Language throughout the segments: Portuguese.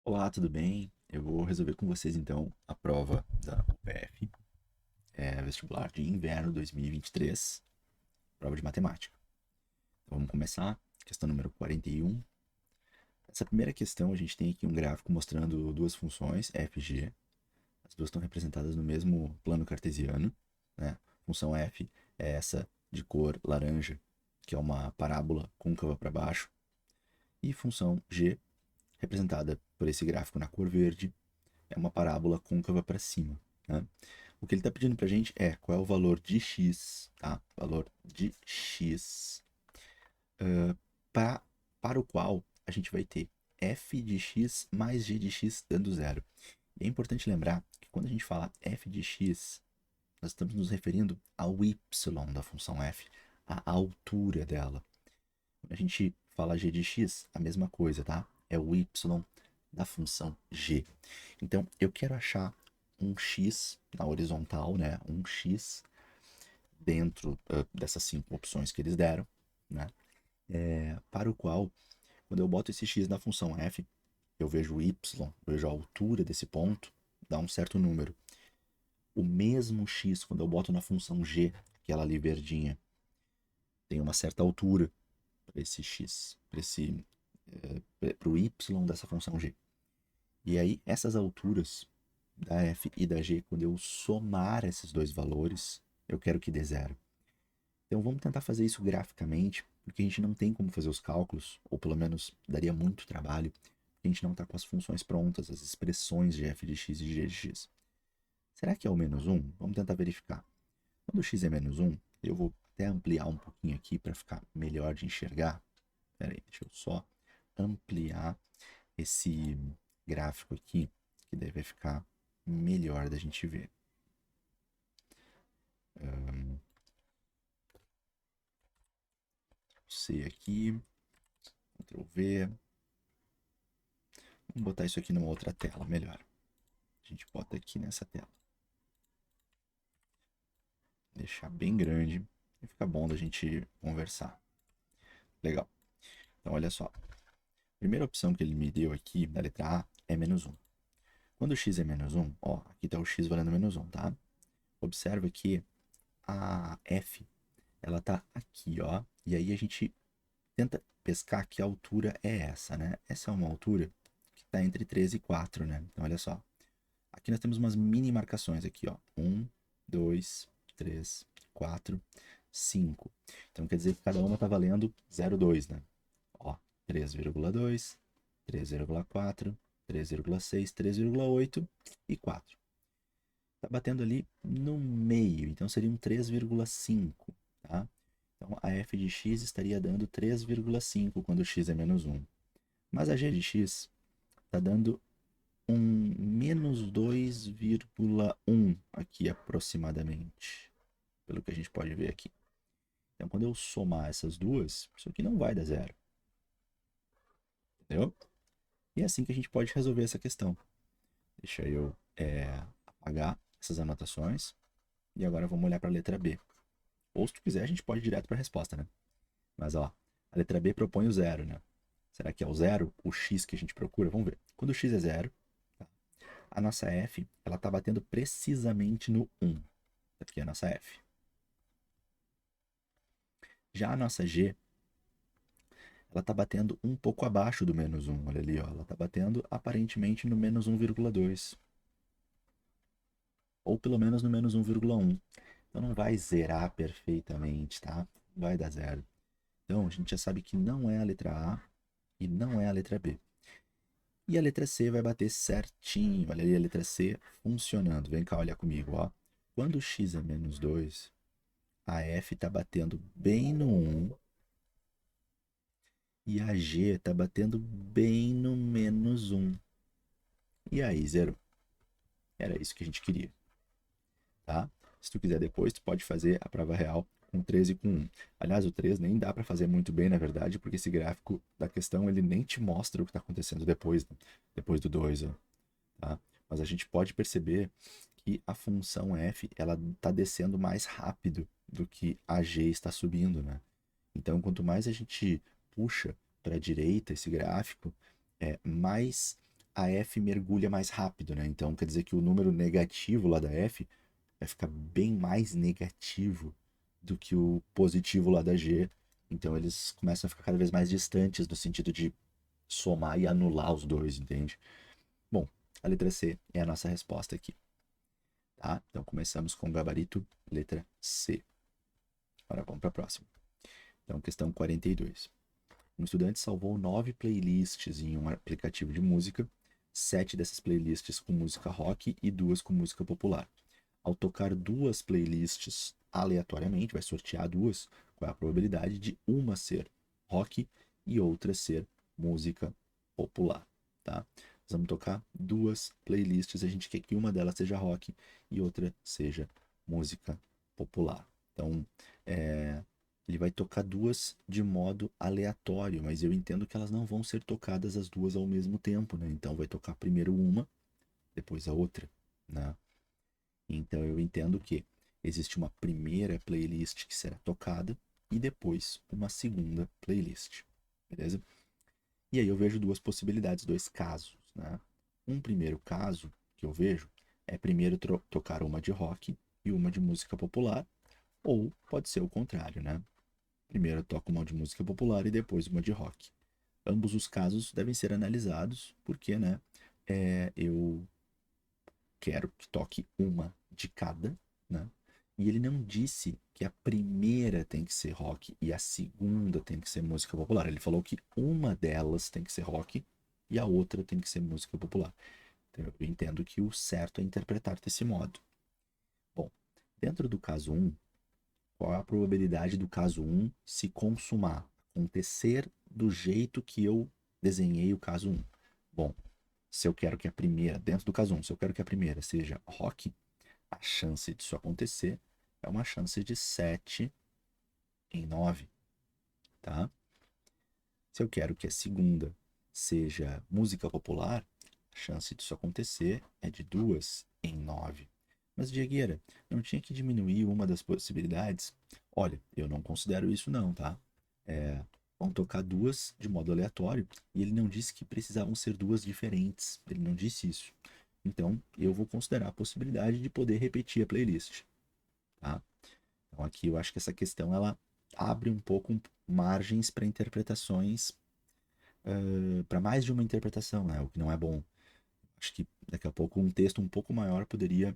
Olá, tudo bem? Eu vou resolver com vocês então a prova da UPF, vestibular de inverno 2023, prova de matemática. Então vamos começar, questão número 41. Essa primeira questão a gente tem aqui um gráfico mostrando duas funções, f e g. As duas estão representadas no mesmo plano cartesiano, né? Função f é essa de cor laranja, que é uma parábola côncava para baixo, e função g, representada por esse gráfico na cor verde, é uma parábola côncava para cima, né? O que ele está pedindo para a gente é qual é o valor de x, tá? Valor de x pra, para o qual a gente vai ter f de x mais g de x dando zero. E é importante lembrar que quando a gente fala f de x, nós estamos nos referindo ao y da função f, a altura dela. Quando a gente fala g de x, a mesma coisa, tá? É o y da função g. Então, eu quero achar um x na horizontal, né? Um x dentro dessas 5 opções que eles deram, né? Para o qual, quando eu boto esse x na função f, eu vejo o y, vejo a altura desse ponto, dá um certo número. O mesmo x, quando eu boto na função g, aquela ali verdinha, tem uma certa altura para esse x, para o y dessa função g. E aí, essas alturas da f e da g, quando eu somar esses dois valores, eu quero que dê zero. Então vamos tentar fazer isso graficamente, porque a gente não tem como fazer os cálculos, ou pelo menos daria muito trabalho, porque a gente não está com as funções prontas, as expressões de f de x e de g de x. Será que é o menos 1? Vamos tentar verificar. Quando x é menos 1, eu vou até ampliar um pouquinho aqui para ficar melhor de enxergar. Espera aí, deixa eu só ampliar esse gráfico aqui, que daí vai ficar melhor da gente ver. C aqui, Ctrl V. Vamos botar isso aqui numa outra tela, melhor. A gente bota aqui nessa tela. Deixar bem grande e fica bom da gente conversar. Legal. Então, olha só. A primeira opção que ele me deu aqui, da letra A, é menos 1. Quando o x é menos 1, ó, aqui está o x valendo menos 1, tá? Observa que a f, ela tá aqui, ó. E aí a gente tenta pescar que altura é essa, né? Essa é uma altura que está entre 3 e 4, né? Então, olha só. Aqui nós temos umas mini marcações aqui, ó. 1, 2, 3, 4, 5. Então quer dizer que cada uma está valendo 0,2, né? Ó, 3,2, 3,4, 3,6, 3,8 e 4. Tá batendo ali no meio, então seria um 3,5, tá? Então a f de x estaria dando 3,5 quando x é menos 1. Mas a g de x está dando um menos 2,1 aqui aproximadamente, pelo que a gente pode ver aqui. Então, quando eu somar essas duas, isso aqui não vai dar zero. Entendeu? E é assim que a gente pode resolver essa questão. Deixa eu apagar essas anotações. E agora vamos olhar para a letra B. Ou se tu quiser, a gente pode ir direto para a resposta, né? Mas ó, a letra B propõe o zero, né? Será que é o zero? O x que a gente procura? Vamos ver. Quando o x é zero, a nossa f ela está batendo precisamente no 1. Aqui é a nossa f. Já a nossa g, ela está batendo um pouco abaixo do menos 1. Olha ali, ó, ela está batendo aparentemente no menos 1,2. Ou pelo menos no menos 1,1. Então não vai zerar perfeitamente, tá? Vai dar zero. Então a gente já sabe que não é a letra A e não é a letra B. E a letra C vai bater certinho. Olha ali a letra C funcionando. Vem cá olhar comigo, ó. Quando o x é menos 2, a F está batendo bem no 1 e a G está batendo bem no menos 1. E aí, zero. Era isso que a gente queria, tá? Se tu quiser depois, tu pode fazer a prova real com 3 e com 1. Aliás, o 3 nem dá para fazer muito bem, na verdade, porque esse gráfico da questão, ele nem te mostra o que está acontecendo depois do 2, ó, tá? Mas a gente pode perceber que a função f, ela está descendo mais rápido do que a g está subindo, né? Então, quanto mais a gente puxa para a direita esse gráfico, mais a F mergulha mais rápido, né? Então quer dizer que o número negativo lá da F vai ficar bem mais negativo do que o positivo lá da G. Então eles começam a ficar cada vez mais distantes no sentido de somar e anular os dois, entende? Bom, a letra C é a nossa resposta aqui, tá? Então começamos com o gabarito letra C. Agora vamos para a próxima. Então, questão 42. Um estudante salvou 9 playlists em um aplicativo de música, 7 dessas playlists com música rock e 2 com música popular. Ao tocar 2 playlists aleatoriamente, vai sortear 2, qual é a probabilidade de uma ser rock e outra ser música popular, tá? Nós vamos tocar 2 playlists, a gente quer que uma delas seja rock e outra seja música popular. Então, ele vai tocar 2 de modo aleatório, mas eu entendo que elas não vão ser tocadas as 2 ao mesmo tempo, né? Então vai tocar primeiro uma, depois a outra, né? Então eu entendo que existe uma primeira playlist que será tocada e depois uma segunda playlist, beleza? E aí eu vejo 2 possibilidades, 2 casos, né? Um primeiro caso que eu vejo é primeiro tocar uma de rock e uma de música popular, ou pode ser o contrário, né? Primeiro eu toco uma de música popular e depois uma de rock. Ambos os casos devem ser analisados, porque, né, eu quero que toque uma de cada, né? E ele não disse que a primeira tem que ser rock e a segunda tem que ser música popular. Ele falou que uma delas tem que ser rock e a outra tem que ser música popular. Então eu entendo que o certo é interpretar desse modo. Bom, dentro do caso um, qual é a probabilidade do caso um se consumar, acontecer do jeito que eu desenhei o caso um? Bom, se eu quero que a primeira, dentro do caso um, se eu quero que a primeira seja rock, a chance disso acontecer é uma chance de 7 em 9, tá? Se eu quero que a segunda seja música popular, a chance disso acontecer é de 2 em 9. Mas, Diegueira, não tinha que diminuir uma das possibilidades? Olha, eu não considero isso não, tá? Vão tocar 2 de modo aleatório e ele não disse que precisavam ser 2 diferentes. Ele não disse isso. Então, eu vou considerar a possibilidade de poder repetir a playlist, tá? Então aqui eu acho que essa questão ela abre um pouco margens para interpretações, para mais de uma interpretação, né? O que não é bom. Acho que daqui a pouco um texto um pouco maior poderia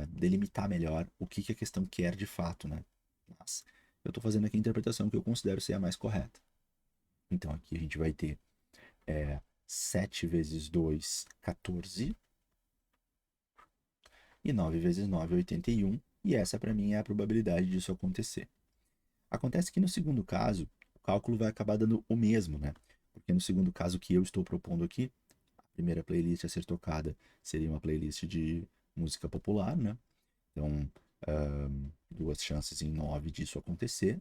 delimitar melhor o que a questão quer de fato, né? Mas eu estou fazendo aqui a interpretação que eu considero ser a mais correta. Então aqui a gente vai ter 7 vezes 2, 14. E 9 vezes 9, 81. E essa para mim é a probabilidade disso acontecer. Acontece que no segundo caso, o cálculo vai acabar dando o mesmo, né? Porque no segundo caso que eu estou propondo aqui, a primeira playlist a ser tocada seria uma playlist de música popular, né? Então, 2 chances em 9 disso acontecer.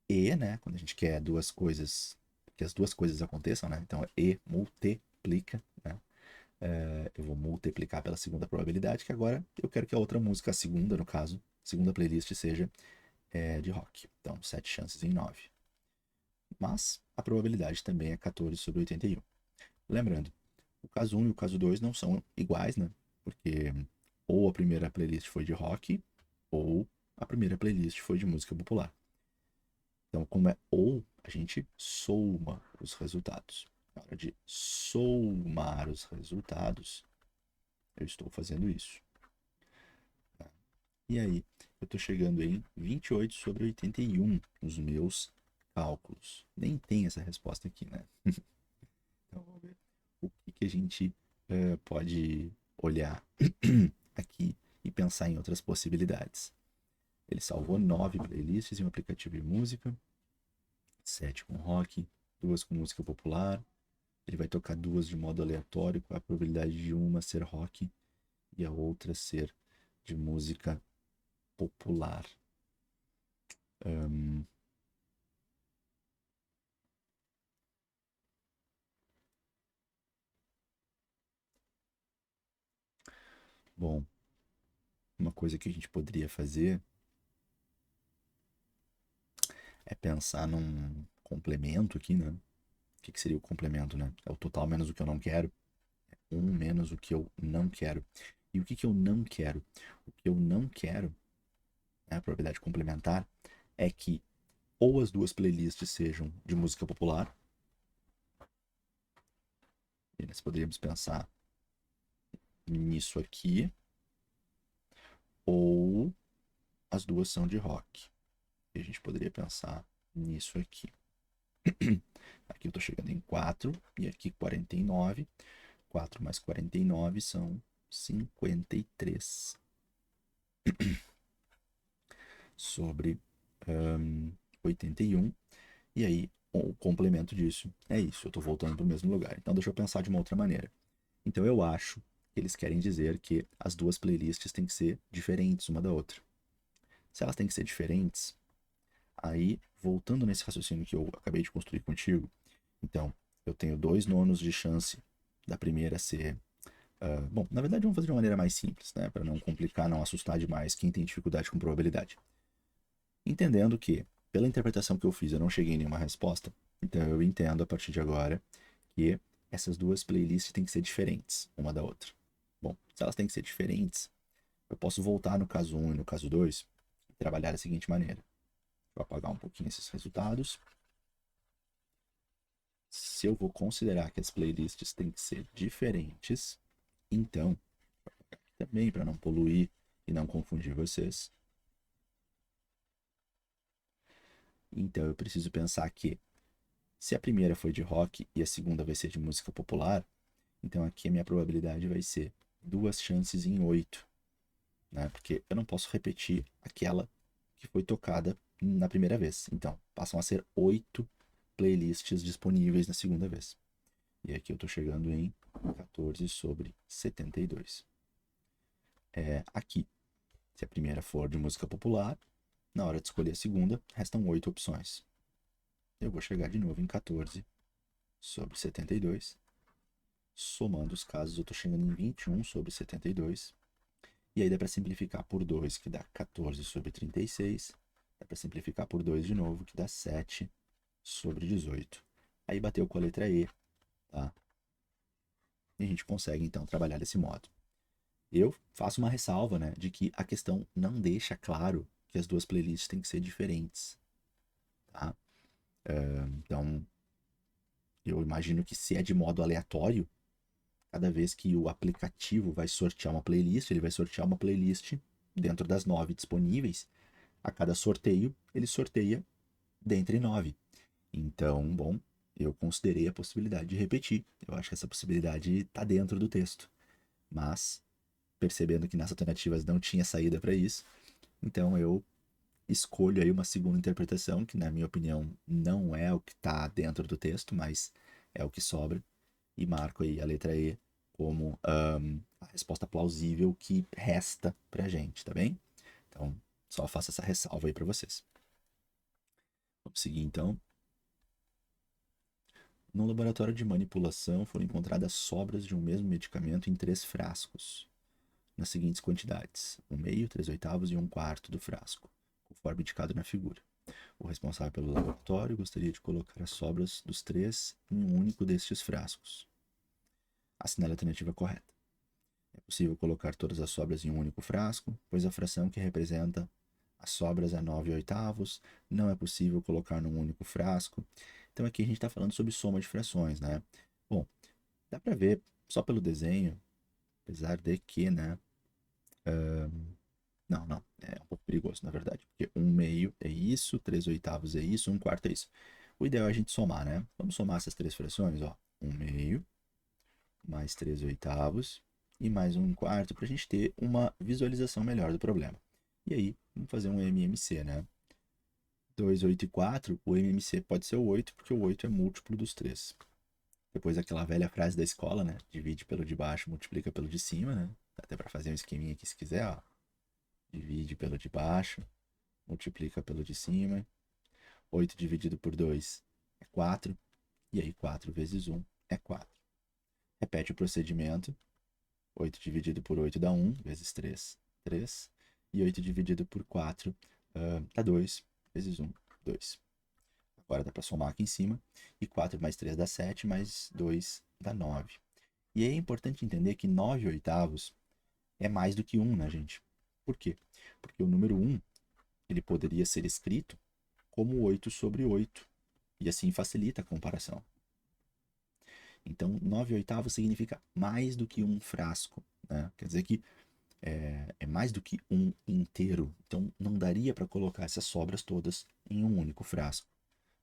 E, né, quando a gente quer duas coisas, que as duas coisas aconteçam, né? Então, E multiplica, né? Eu vou multiplicar pela segunda probabilidade, que agora eu quero que a outra música, a segunda, no caso, segunda playlist, seja de rock. Então, 7 chances em 9. Mas a probabilidade também é 14 sobre 81. Lembrando, o caso 1 e o caso 2 não são iguais, né? Porque ou a primeira playlist foi de rock, ou a primeira playlist foi de música popular. Então, como é ou, a gente soma os resultados. Na hora de somar os resultados, eu estou fazendo isso. Tá? E aí, eu estou chegando em 28 sobre 81 nos meus cálculos. Nem tem essa resposta aqui, né? Então, vamos ver o que a gente pode olhar aqui e pensar em outras possibilidades. Ele salvou 9 playlists em um aplicativo de música, 7 com rock, 2 com música popular. Ele vai tocar 2 de modo aleatório, com a probabilidade de uma ser rock e a outra ser de música popular. Um... Bom, uma coisa que a gente poderia fazer é pensar num complemento aqui, né? O que seria o complemento, né? É o total menos o que eu não quero. 1 menos o que eu não quero. E o que eu não quero? O que eu não quero, né, a probabilidade complementar, é que ou as duas playlists sejam de música popular, e nós poderíamos pensar nisso aqui, ou as duas são de rock. E a gente poderia pensar nisso aqui. Aqui eu estou chegando em 4 e aqui 49. 4 mais 49 são 53 sobre 81. E aí, o complemento disso é isso. Eu estou voltando para o mesmo lugar. Então, deixa eu pensar de uma outra maneira. Então, eu acho que eles querem dizer que as duas playlists têm que ser diferentes uma da outra. Se elas têm que ser diferentes, aí, voltando nesse raciocínio que eu acabei de construir contigo, então, eu tenho 2 nonos de chance da primeira ser. Bom, na verdade, vamos fazer de uma maneira mais simples, né? Para não complicar, não assustar demais quem tem dificuldade com probabilidade. Entendendo que, pela interpretação que eu fiz, eu não cheguei em nenhuma resposta, então eu entendo a partir de agora que essas duas playlists têm que ser diferentes uma da outra. Bom, se elas têm que ser diferentes, eu posso voltar no caso 1 e no caso 2 e trabalhar da seguinte maneira. Vou apagar um pouquinho esses resultados. Se eu vou considerar que as playlists têm que ser diferentes, então, também para não poluir e não confundir vocês, então eu preciso pensar que se a primeira foi de rock e a segunda vai ser de música popular, então aqui a minha probabilidade vai ser 2 chances em 8, né? Porque eu não posso repetir aquela que foi tocada na primeira vez. Então, passam a ser 8 playlists disponíveis na segunda vez. E aqui eu estou chegando em 14 sobre 72. Aqui, se a primeira for de música popular, na hora de escolher a segunda, restam 8 opções. Eu vou chegar de novo em 14 sobre 72. Somando os casos, eu estou chegando em 21 sobre 72. E aí dá para simplificar por 2, que dá 14 sobre 36. Dá para simplificar por 2 de novo, que dá 7 sobre 18. Aí bateu com a letra E, tá? E a gente consegue, então, trabalhar desse modo. Eu faço uma ressalva, né, de que a questão não deixa claro que as duas playlists têm que ser diferentes, tá? Então, eu imagino que se é de modo aleatório, cada vez que o aplicativo vai sortear uma playlist, ele vai sortear uma playlist dentro das 9 disponíveis. A cada sorteio, ele sorteia dentre 9. Então, bom, eu considerei a possibilidade de repetir. Eu acho que essa possibilidade está dentro do texto. Mas, percebendo que nas alternativas não tinha saída para isso, então eu escolho aí uma segunda interpretação, que na minha opinião não é o que está dentro do texto, mas é o que sobra, e marco aí a letra E como a resposta plausível que resta pra gente, tá bem? Então, só faço essa ressalva aí para vocês. Vamos seguir então. No laboratório de manipulação foram encontradas sobras de um mesmo medicamento em 3 frascos, nas seguintes quantidades: 1/2, 3/8 e 1/4 do frasco, conforme indicado na figura. O responsável pelo laboratório gostaria de colocar as sobras dos 3 em um único destes frascos. Assinale a alternativa correta. É possível colocar todas as sobras em um único frasco, pois a fração que representa as sobras é 9/8. Não é possível colocar num único frasco. Então aqui a gente está falando sobre soma de frações, né? Bom, dá para ver só pelo desenho, apesar de que, né? Não, é um pouco perigoso, na verdade, porque 1/2 é isso, 3/8 é isso, 1/4 é isso. O ideal é a gente somar, né? Vamos somar essas 3 frações, ó. 1/2 mais 3/8 e mais 1/4 para a gente ter uma visualização melhor do problema. E aí, vamos fazer um MMC, né? 2, 8 e 4, o MMC pode ser o 8, porque o 8 é múltiplo dos 3. Depois aquela velha frase da escola, né? Divide pelo de baixo, multiplica pelo de cima, né? Dá até para fazer um esqueminha aqui se quiser, ó. Divide pelo de baixo, multiplica pelo de cima. 8 dividido por 2 é 4. E aí 4 vezes 1 é 4. Repete o procedimento. 8 dividido por 8 dá 1, vezes 3, 3. E 8 dividido por 4 dá 2, vezes 1, 2. Agora dá para somar aqui em cima. E 4 mais 3 dá 7, mais 2 dá 9. E aí é importante entender que 9 oitavos é mais do que 1, né, gente? Por quê? Porque o número 1, ele poderia ser escrito como 8 sobre 8, e assim facilita a comparação. Então, 9 oitavos significa mais do que um frasco, né? Quer dizer que é mais do que um inteiro. Então, não daria para colocar essas sobras todas em um único frasco,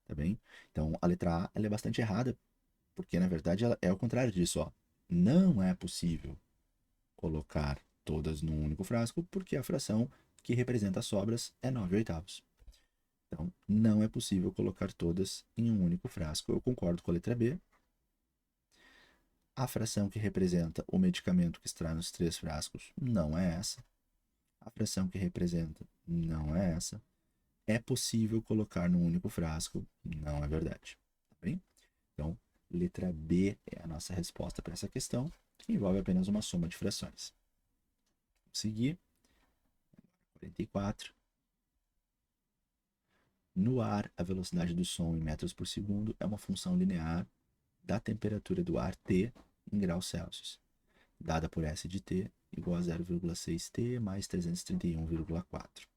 tá bem? Então, a letra A ela é bastante errada, porque na verdade ela é o contrário disso, ó. Não é possível colocar todas num único frasco, porque a fração que representa as sobras é 9 oitavos. Então, não é possível colocar todas em um único frasco. Eu concordo com a letra B. A fração que representa o medicamento que está nos 3 frascos não é essa. A fração que representa não é essa. É possível colocar num único frasco? Não é verdade. Tá bem? Então, letra B é a nossa resposta para essa questão, que envolve apenas uma soma de frações. Vamos seguir. 44. No ar, a velocidade do som em metros por segundo é uma função linear da temperatura do ar T em graus Celsius, dada por S de T igual a 0,6 T mais 331,4.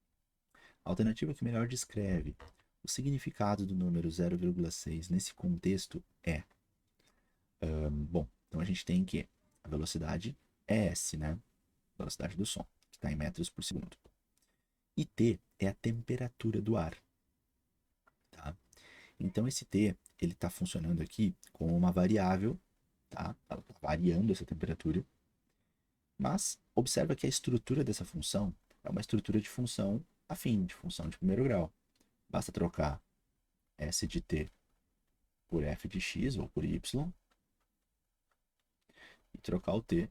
A alternativa que melhor descreve o significado do número 0,6 nesse contexto é... bom, então a gente tem que a velocidade é S, né? Velocidade do som, que está em metros por segundo. E T é a temperatura do ar. Tá? Então esse T ele está funcionando aqui como uma variável, tá? Ela está variando essa temperatura, mas observa que a estrutura dessa função é uma estrutura de função afim, de função de primeiro grau. Basta trocar S de T por F de X ou por Y e trocar o T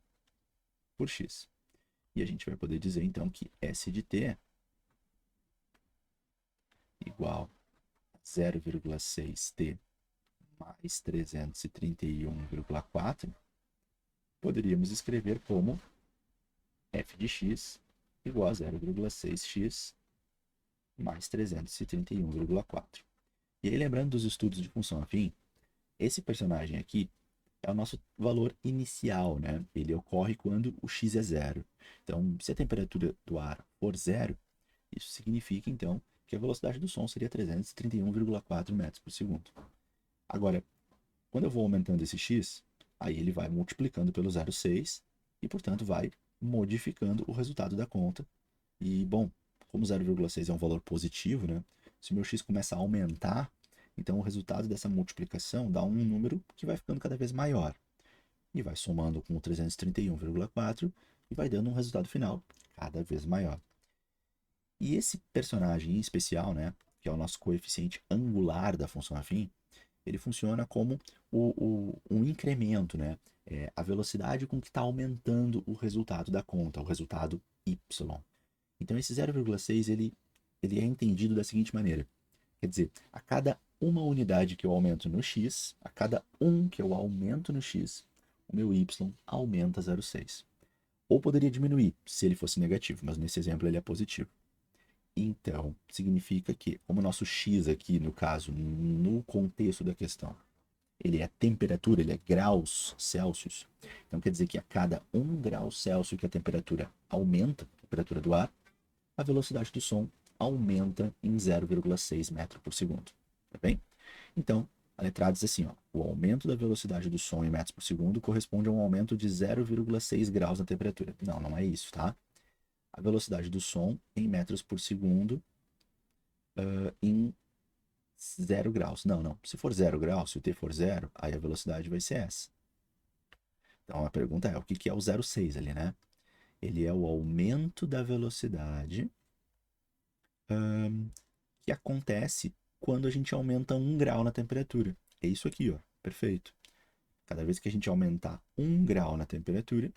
por X. E a gente vai poder dizer então que S de T igual a 0,6T mais 331,4, poderíamos escrever como f de x igual a 0,6x mais 331,4. E aí, lembrando dos estudos de função afim, esse personagem aqui é o nosso valor inicial, né? Ele ocorre quando o x é zero. Então, se a temperatura do ar for zero, isso significa, então, que a velocidade do som seria 331,4 metros por segundo. Agora, quando eu vou aumentando esse x, aí ele vai multiplicando pelo 0,6 e, portanto, vai modificando o resultado da conta. E, bom, como 0,6 é um valor positivo, né? Se o meu x começa a aumentar, então o resultado dessa multiplicação dá um número que vai ficando cada vez maior. E vai somando com o 331,4 e vai dando um resultado final cada vez maior. E esse personagem em especial, né, que é o nosso coeficiente angular da função afim, ele funciona como um incremento, né? É a velocidade com que está aumentando o resultado da conta, o resultado y. Então esse 0,6 ele é entendido da seguinte maneira. Quer dizer, a cada uma unidade que eu aumento no x, a cada 1 que eu aumento no x, o meu y aumenta 0,6. Ou poderia diminuir se ele fosse negativo, mas nesse exemplo ele é positivo. Então, significa que, como o nosso x aqui, no caso, no contexto da questão, ele é temperatura, ele é graus Celsius. Então quer dizer que a cada 1 grau Celsius que a temperatura aumenta, a temperatura do ar, a velocidade do som aumenta em 0,6 metros por segundo. Tá bem? Então, a letra A diz assim, ó, o aumento da velocidade do som em metros por segundo corresponde a um aumento de 0,6 graus na temperatura. Não, não é isso, tá? A velocidade do som em metros por segundo em 0 graus. Não, não. Se for 0 graus, se o t for 0, aí a velocidade vai ser essa. Então a pergunta é, o que é o 0,6 ali, né? Ele é o aumento da velocidade que acontece quando a gente aumenta 1 grau na temperatura. É isso aqui, ó. Perfeito. Cada vez que a gente aumentar 1 grau na temperatura,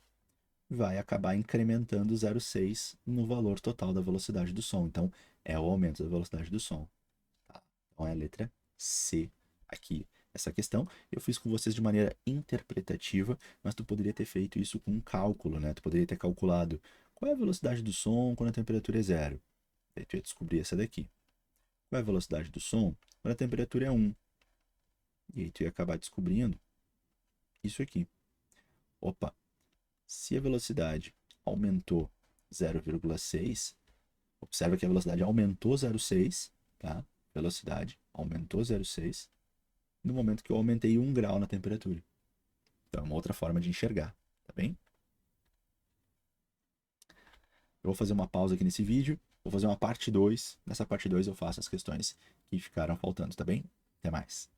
vai acabar incrementando 0,6 no valor total da velocidade do som. Então, é o aumento da velocidade do som. Tá? Então, é a letra C aqui. Essa questão eu fiz com vocês de maneira interpretativa, mas tu poderia ter feito isso com um cálculo, né? Tu poderia ter calculado qual é a velocidade do som quando a temperatura é zero. Aí tu ia descobrir essa daqui. Qual é a velocidade do som quando a temperatura é 1. E aí tu ia acabar descobrindo isso aqui. opa, se a velocidade aumentou 0,6, observa que a velocidade aumentou 0,6, tá? Velocidade aumentou 0,6 no momento que eu aumentei 1 grau na temperatura. Então é uma outra forma de enxergar, tá bem? Eu vou fazer uma pausa aqui nesse vídeo, vou fazer uma parte 2. Nessa parte 2 eu faço as questões que ficaram faltando, tá bem? Até mais.